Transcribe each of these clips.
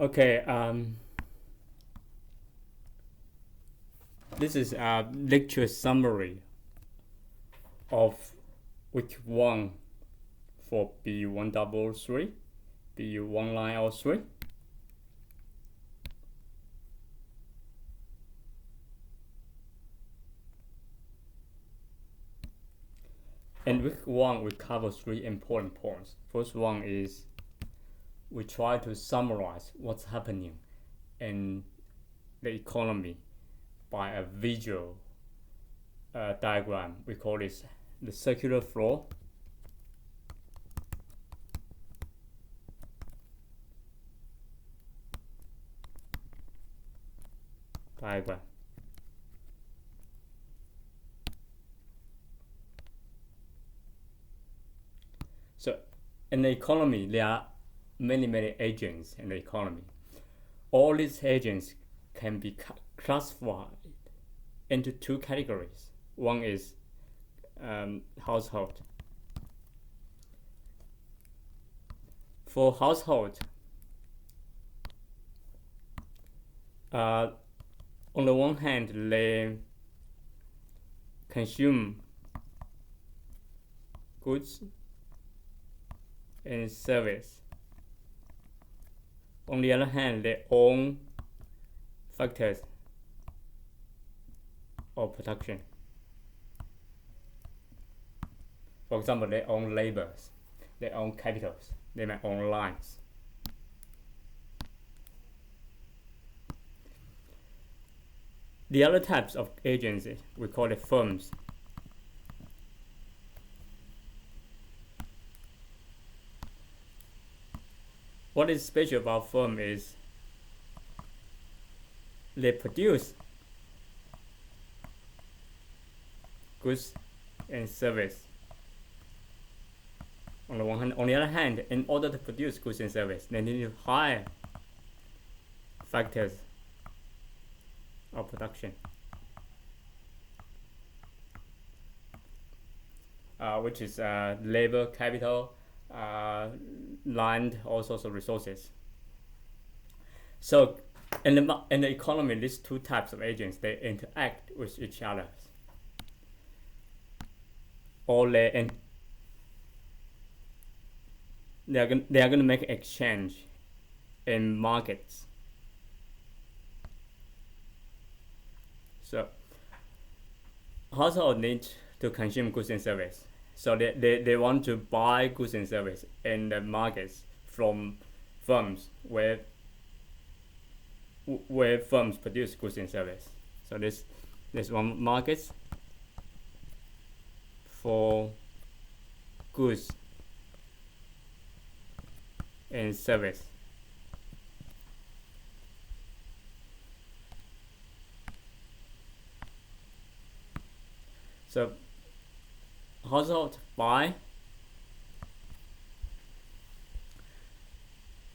Okay, this is a lecture summary of week 1 for bu1003, bu1003. In week 1, we cover 3 important points. First one is we try to summarize what's happening in the economy by a visual diagram. We call this the circular flow. Diagram. So in the economy, there are many agents in the economy. All these agents can be classified into 2 categories. One is household. For household, on the one hand, they consume goods and service. On the other hand, they own factors of production. For example, they own labors, they own capitals, they may own lines. The other types of agency, we call it firms. What is special about firm is they produce goods and service. On the one hand, on the other hand, in order to produce goods and service, they need to hire factors of production, which is labor, capital, land, all sorts of resources. So in the economy, these 2 types of agents, they interact with each other, or they are going to make exchange in markets. So household need to consume goods and service. So they want to buy goods and service in the markets from firms where firms produce goods and service. So there's one market for goods and service. So household buy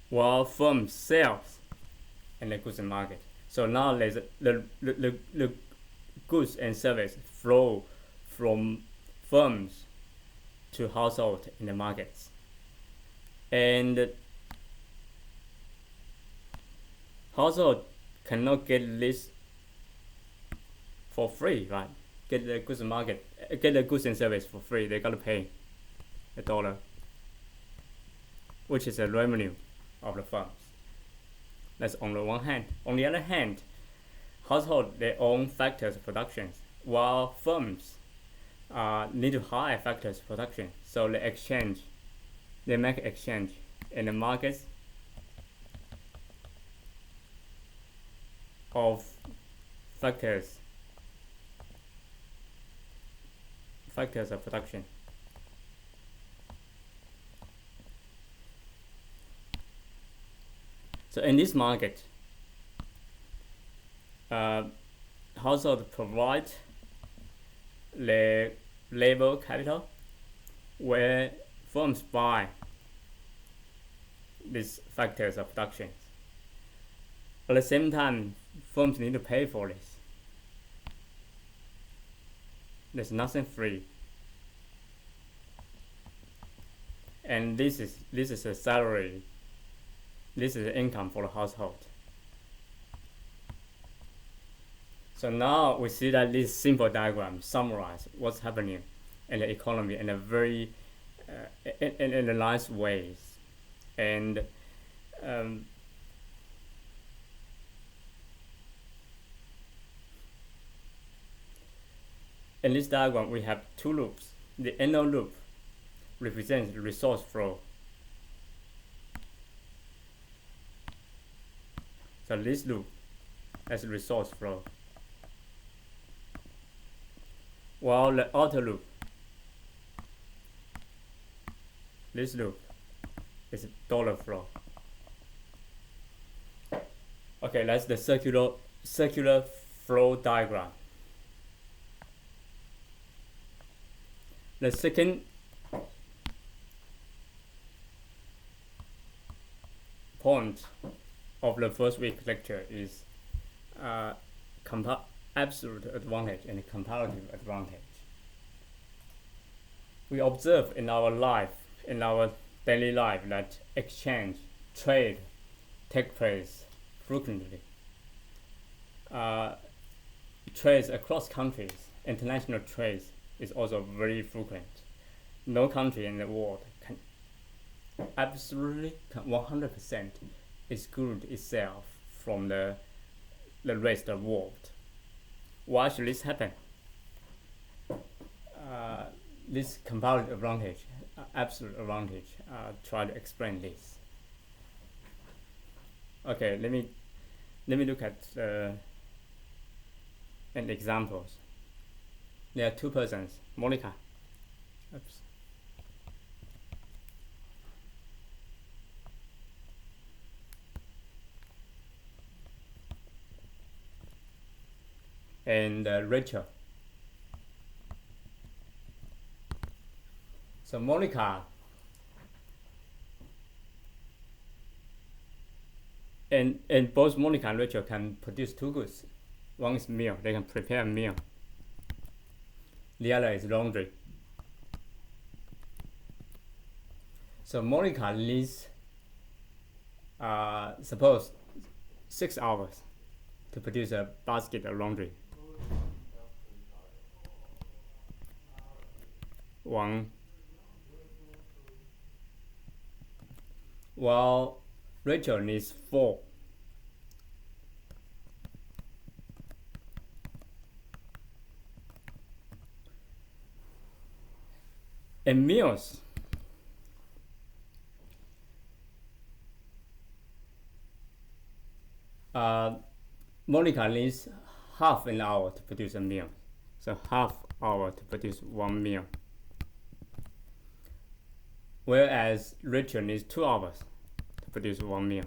while firm sells in the goods and market. So now the goods and service flow from firms to household in the markets, and household cannot get this for free, right? Get the goods and service for free. They gotta pay $1, which is a revenue of the firms. That's on the one hand. On the other hand, household, they own factors of production, while firms need to hire factors of production. So they make exchange in the markets of factors of production. So in this market, household provide the labor capital, where firms buy these factors of production. At the same time, firms need to pay for this. There's nothing free. And this is a salary This is the income for the household. So now we see that this simple diagram summarizes what's happening in the economy in a very in a nice ways. And in this diagram we have two loops. The inner loop represents the resource flow. So this loop has resource flow, while the outer loop, this loop, is dollar flow. Okay, that's the circular flow diagram. The second point of the first week lecture is absolute advantage and comparative advantage. We observe in our life, in our daily life, that exchange, trade take place frequently. Trades across countries, international trades is also very frequent. No country in the world can absolutely 100% exclude itself from the rest of the world. Why should this happen? This comparative advantage, absolute advantage, try to explain this. Okay, let me look at an examples. There are two persons, Monica. Oops. And Rachel. So Monica and both Monica and Rachel can produce two goods. One is meal, they can prepare a meal. The other is laundry. So Monica needs suppose 6 hours to produce a basket of laundry. One. While Rachel needs 4. And meals, Monica needs half an hour to produce a meal. So half hour to produce one meal. Whereas Rachel needs 2 hours to produce one meal.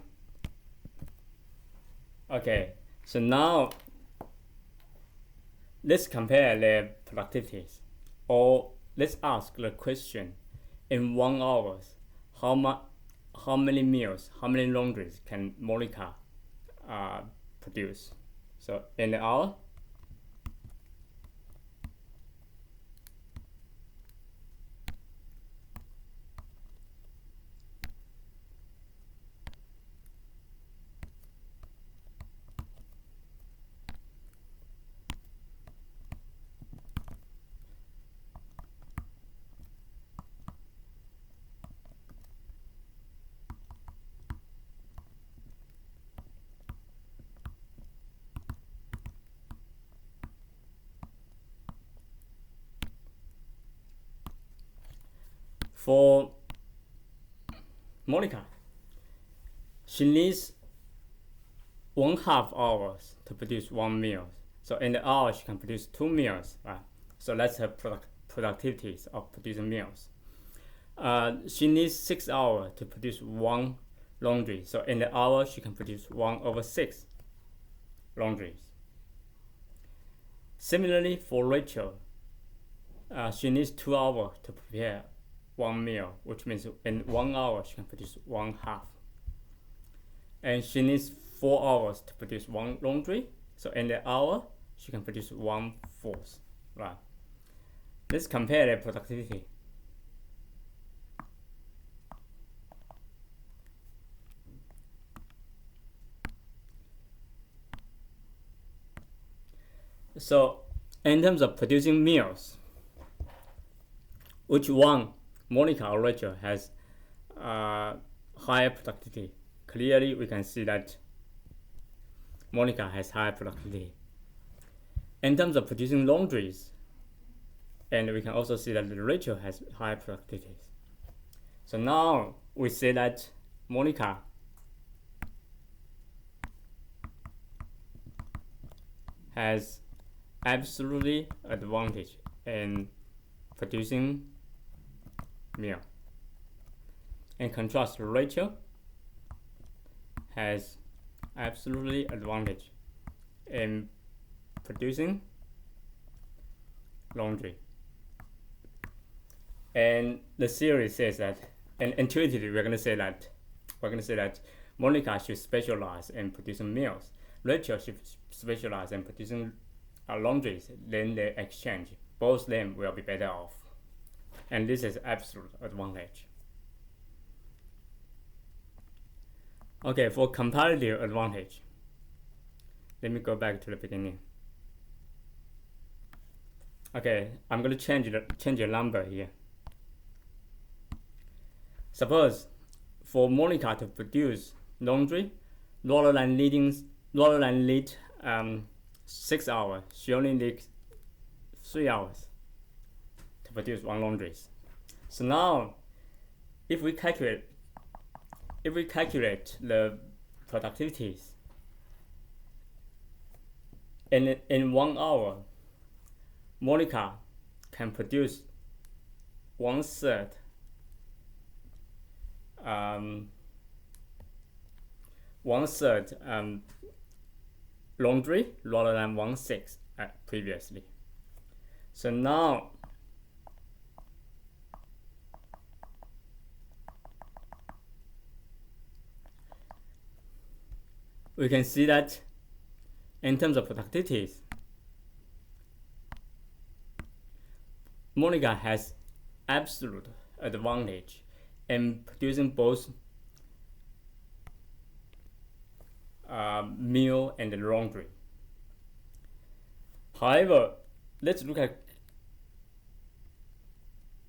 Okay, so now let's compare their productivities, or let's ask the question: in 1 hour, how many meals, how many laundries can Monica produce? So in an hour, for Monica, she needs 1/2 hours to produce one meal. So in the hour, she can produce 2 meals, right? So that's her productivities of producing meals. She needs 6 hours to produce one laundry. So in the hour, she can produce 1/6 laundries. Similarly, for Rachel, she needs 2 hours to prepare one meal, which means in 1 hour she can produce 1/2. And she needs 4 hours to produce one laundry. So in the hour, she can produce 1/4. Right. Let's compare their productivity. So in terms of producing meals, which one, Monica or Rachel, has higher productivity? Clearly, we can see that Monica has higher productivity. In terms of producing laundries, and we can also see that Rachel has higher productivity. So now we say that Monica has absolutely advantage in producing meal. In contrast, Rachel has absolutely advantage in producing laundry. And the theory says that, and intuitively we're going to say that Monica should specialize in producing meals. Rachel should specialize in producing laundries. Then they exchange. Both of them will be better off. And this is absolute advantage. Okay, for comparative advantage, let me go back to the beginning. Okay, I'm going to change the number here. Suppose for Monica to produce laundry, rather than need 6 hours, she only needs 3 hours to produce one laundry. So now, if we calculate the productivities in 1 hour, Monica can produce 1/3 laundry rather than 1/6 previously. So now we can see that in terms of productivities, Monica has absolute advantage in producing both meal and laundry. However, let's look at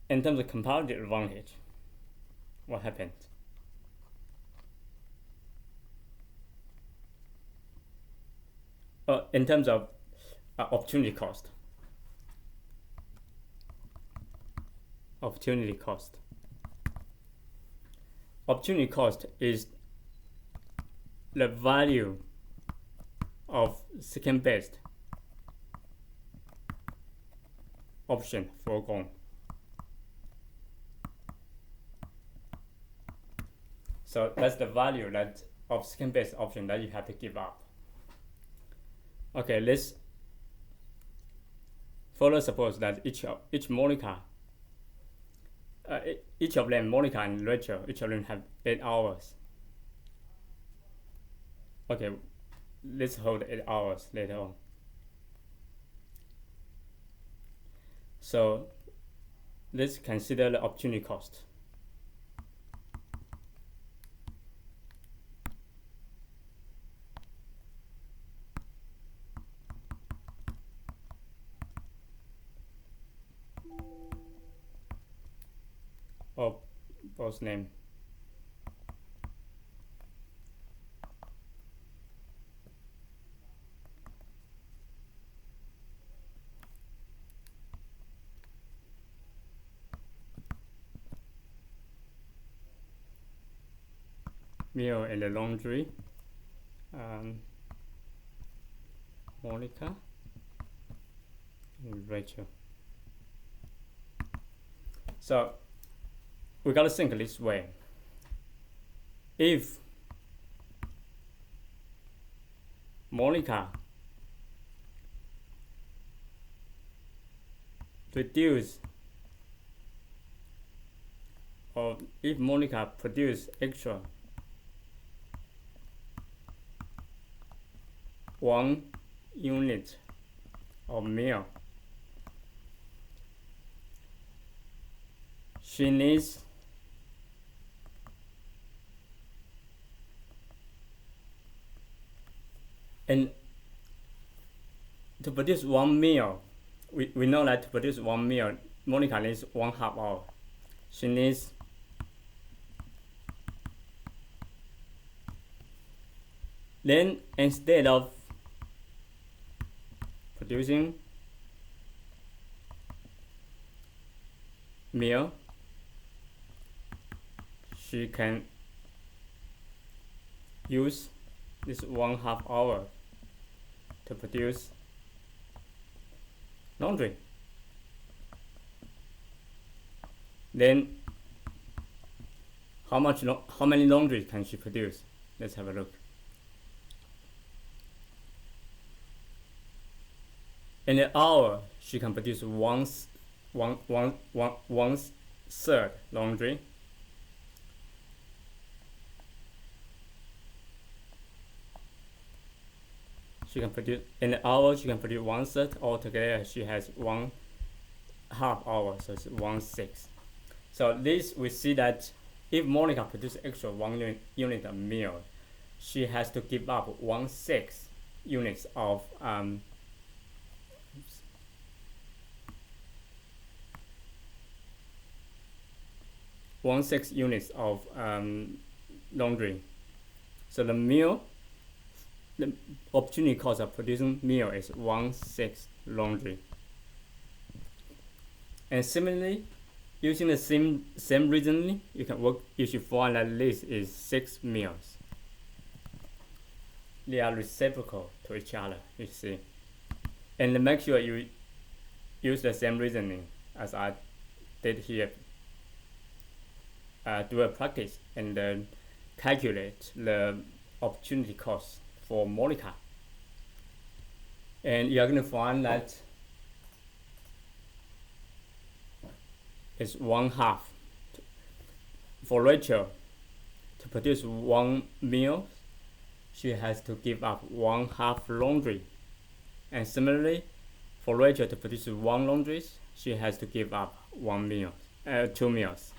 in terms of comparative advantage, what happened? In terms of opportunity cost. Opportunity cost is the value of second best option foregone. So that's the value that of second best option that you have to give up. Okay, let's further suppose that each Monica, each of them, Monica and Rachel, each of them have 8 hours. Okay, let's hold 8 hours later on. So let's consider the opportunity cost. Of both name. Meal and the laundry, Monica and Rachel. So we gotta think this way. If Monica produce, or if Monica produce extra 1 unit of meal, she needs to produce one meal, we know that to produce one meal, Monica needs 1/2 hour. She needs then instead of producing meal, she can use this 1/2 hour to produce laundry. Then how many laundry can she produce? Let's have a look. In an hour, she can produce one third laundry. She can produce in an hour. She can produce 1/3. Altogether, she has 1/2 hour, so it's 1/6. So this we see that if Monica produces extra 1 unit of meal, she has to give up 1/6 units of 1/6 units of laundry. So the opportunity cost of producing meal is 1/6 laundry. And similarly, using the same reasoning, you should find that this is 6 meals. They are reciprocal to each other, you see. And make sure you use the same reasoning as I did here. Do a practice and then calculate the opportunity cost for Monica. And you're going to find that it's 1/2. For Rachel, to produce one meal, she has to give up 1/2 laundry. And similarly, for Rachel to produce one laundry, she has to give up 2 meals.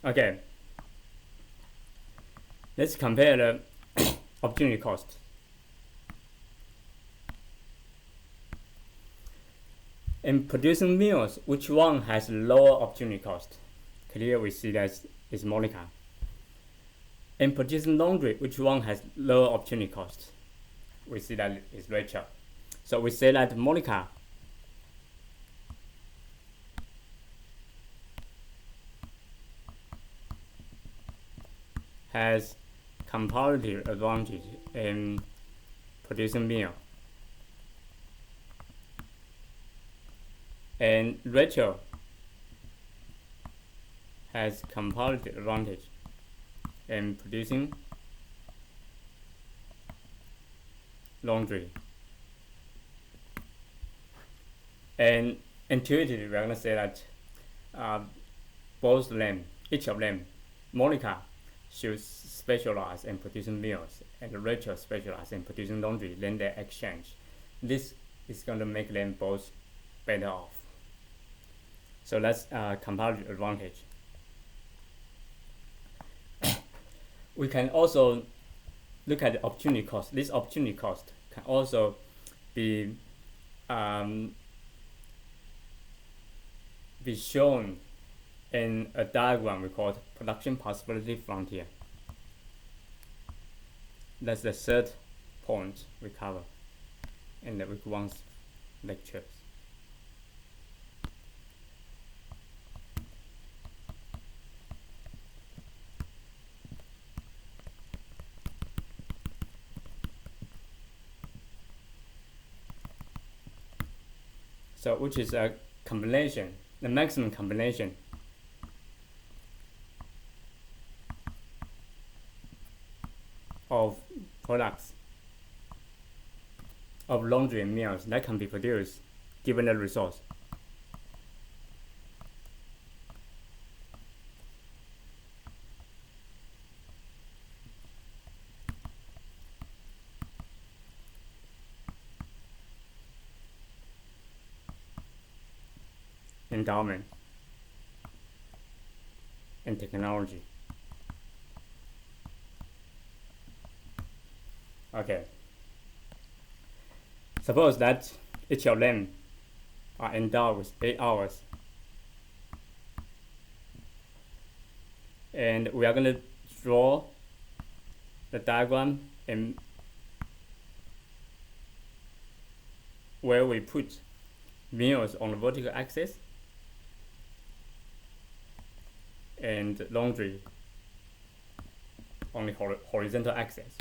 Okay, let's compare the opportunity cost. In producing meals, which one has lower opportunity cost? Here we see that is Monica. In producing laundry, which one has lower opportunity cost? We see that is Rachel. So we say that Monica has comparative advantage in producing meal. And Rachel has comparative advantage in producing laundry. And intuitively, we're going to say that both of them, each of them, Monica should specialize in producing meals and Rachel specialize in producing laundry, then they exchange. This is going to make them both better off. So that's comparative advantage. We can also look at the opportunity cost. This opportunity cost can also be shown in a diagram we call production possibility frontier. That's the third point we cover in the week 1 lectures. So which is a combination, the maximum combination of products of laundry and meals that can be produced given the resource. endowment and technology. Okay. Suppose that each of them are endowed with 8 hours. And we are going to draw the diagram and where we put meals on the vertical axis and laundry on the horizontal axis.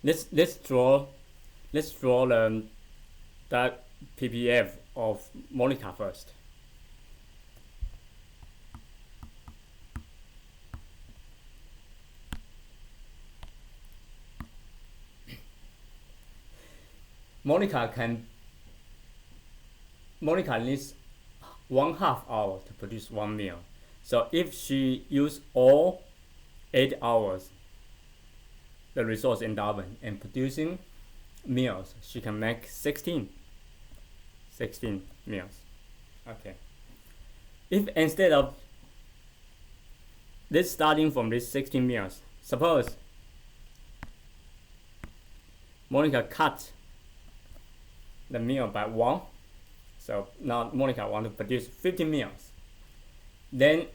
Let's draw that PPF of Monica first. Monica needs 1/2 hour to produce one meal. So if she use all 8 hours, the resource endowment and producing meals, she can make 16 meals. Okay. If instead of this starting from this 16 meals, suppose Monica cut the meal by 1. So now Monica want to produce 50 meals. Then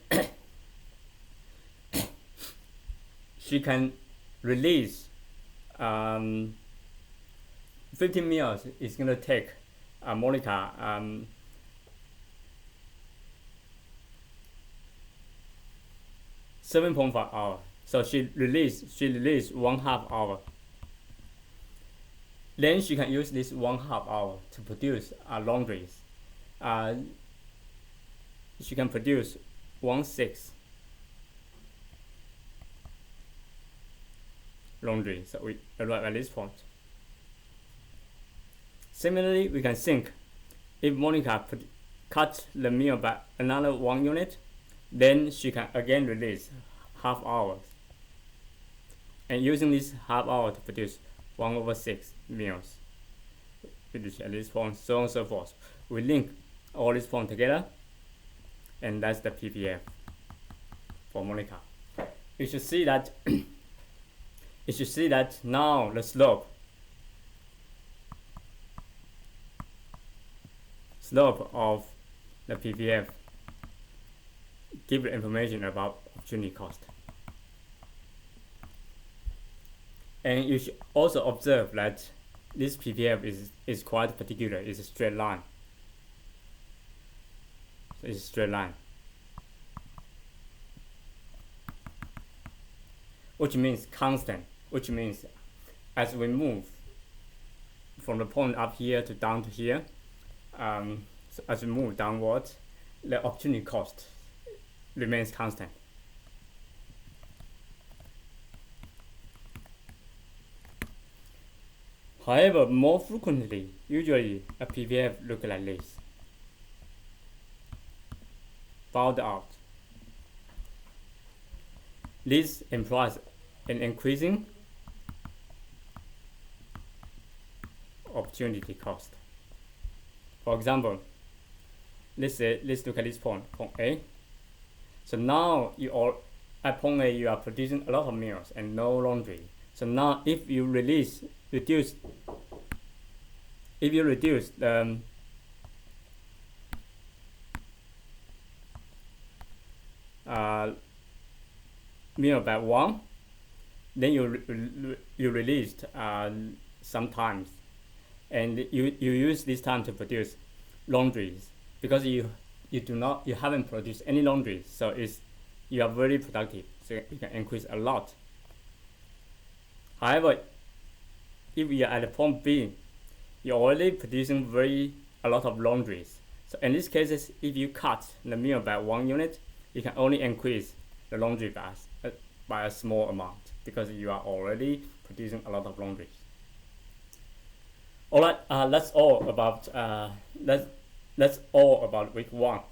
she can release 50 meals is going to take Monica 7.5 hours. So she released 1/2 hour. Then she can use this 1/2 hour to produce laundries. She can produce 1/6 laundry. So we arrive at this point. Similarly, we can think if Monica cut the meal by another 1 unit, then she can again release 1/2 hours. And using this 1/2 hour to produce 1/6 meals. We reach at this point, so on and so forth. We link all these points together, and that's the PPF for Monica. You should see that now the slope of the PPF give the information about opportunity cost. And you should also observe that this PPF is quite particular. It's a straight line. So it's a straight line, which means constant, which means as we move from the point up here to down to here, so as we move downwards, the opportunity cost remains constant. However, more frequently, usually a PPF looks like this, bowed out. This implies an increasing opportunity cost. For example, let's look at this point A. So now at point A you are producing a lot of meals and no laundry. So now if you reduce the meal by 1, then you released sometimes, and you use this time to produce laundries because you haven't produced any laundry, so you are very productive, so you can increase a lot. However, if you are at the point B, you're already producing a lot of laundries. So in these cases, if you cut the meal by 1 unit, you can only increase the laundry by a small amount because you are already producing a lot of laundry. All right, that's all about week 1.